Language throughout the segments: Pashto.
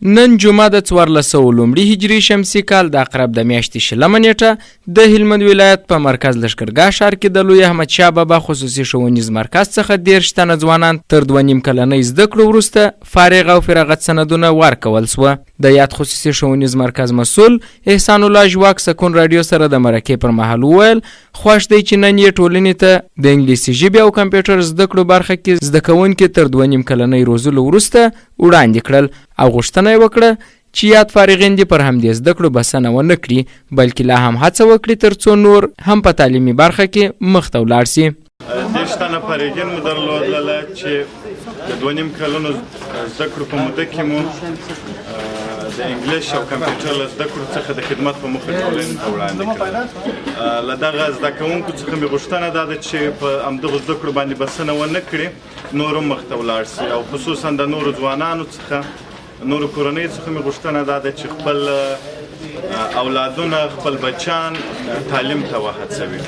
نن جمعه د 1400 لومړي هجري شمسي کال د عقرب د میاشتې 20 نیټه د هلمند ولایت په مرکز لښکرګاه ښار کې د لوی احمد شاه بابا خصوصي ښوونیز مرکز څخه 13 تنه ځوانان تر 2.5 کلنۍ زده کړو وروسته فارغ او فراغت سندونه ورکول سوه. د یاد خصوصي ښوونیز مرکز مسؤل احسان الله ژواک سکون رادیو سره د مرکې پر مهال وویل خوښ دی چې نن یې ټولنې ته د انګلیسي ژبې او کمپیوټر زده کړو برخه کې زده کوونکي تر 2.5 کلنۍ روزلو وروسته وړاندې کړل او غوښتنه یې وکړه چې یاد فارغین دې پر همدې زده کړو بسنه ونه کړي بلکې لا هم هڅه وکړي تر څو نور هم په تعلیمي برخه کې مخته ولاړ سي. 10 تنه فارغین مو درلودله چې د 2.5 کلونو زده کړو په موده کې مو د انګلیش او کمپیوټر له زده کړو څخه د خدمت په موخه ټولنې ته وړاندې کړل. له دغه زده کوونکو څخه مې غوښتنه دا ده چې په همدغو زده کړو باندې بسنه ونه کړي نور هم مخته ولاړ سي او خصوصا د نورو ځوانانو څخه نورو کورنۍ څخه مې غوښتنه دا ده چې خپل اولادونه خپل بچیان تعلیم ته وهڅوي.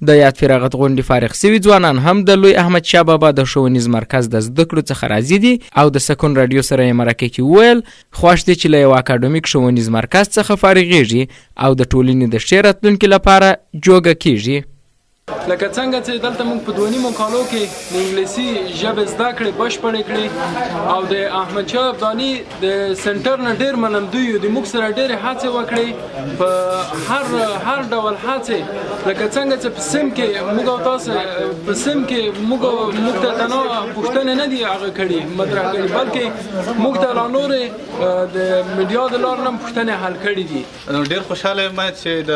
د یاد فراغت غونډې فارغ سوي ځوانان هم د لوی احمد شاه بابا د ښوونیز مرکز د زده کړو څخه راضي دي او د سکون رادیو سره یې مرکه کې وویل خوښ دي چې له یو اکاډمیک ښوونیز مرکز څخه فارغیږي او د ټولنې د ښې راتلونکي لپاره جوګه کیږي. لکه څنګه چې دلته موږ په 2.5 کالو کې د انګلیسي ژبې زده کړې بشپړې کړې او د احمد شاه ابدالي د سنټر نه ډېر منندوی یو د موږ سره ډېرې هڅې وکړې په هر ډول هڅې لکه څنګه چې په سیم کې موږ او تاسو په سیم کې موږ ته تنها پوښتنې نه دي هغه کړي مطرح کړي بلکې موږ ته لا نورې د میډیا د لارې نه پوښتنې حل کړي دي. ډېر خوشحاله یم چې د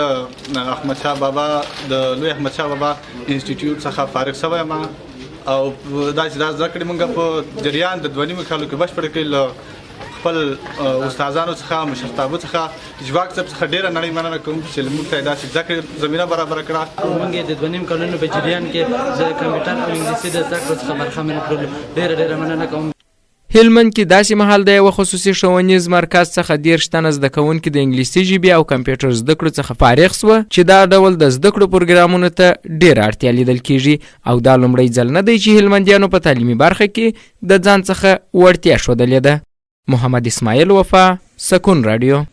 احمد شاه بابا د لوی احمد شاه بابا انسټیټیوټ څخه فارغ شوی یم او دا چې دا زده کړې موږ په جریان د 2.5 کالو کې بشپړې کړې له خپل استادانو څخه مشرتابه څخه ژواک څخه ډېره نړۍ مننه کوم چې موږ ته داسې زده کړې زمینه برابره کړه. موږ د 2.5 کلونو په جریان کې د کمپیوټر او انګلیسي د زده کړو څخه برخمن کړلو ډېره مننه کوم. هلمند کې داسې مهال د یو خصوصي ښوونیز مرکز څخه 13 تنه زده کوونکي د انګلیسي ژبې او کمپیوټر زده کړو څخه فارغ سوه چې دا ډول د زده کړو پروګرامونو ته ډېره اړتیا لیدل کیږي او دا لومړی ځل نه دی چې هلمندیانو په تعلیمي برخه کې د ځان څخه وړتیا ښودلې ده. محمد اسماعیل وفا، سکون رادیو.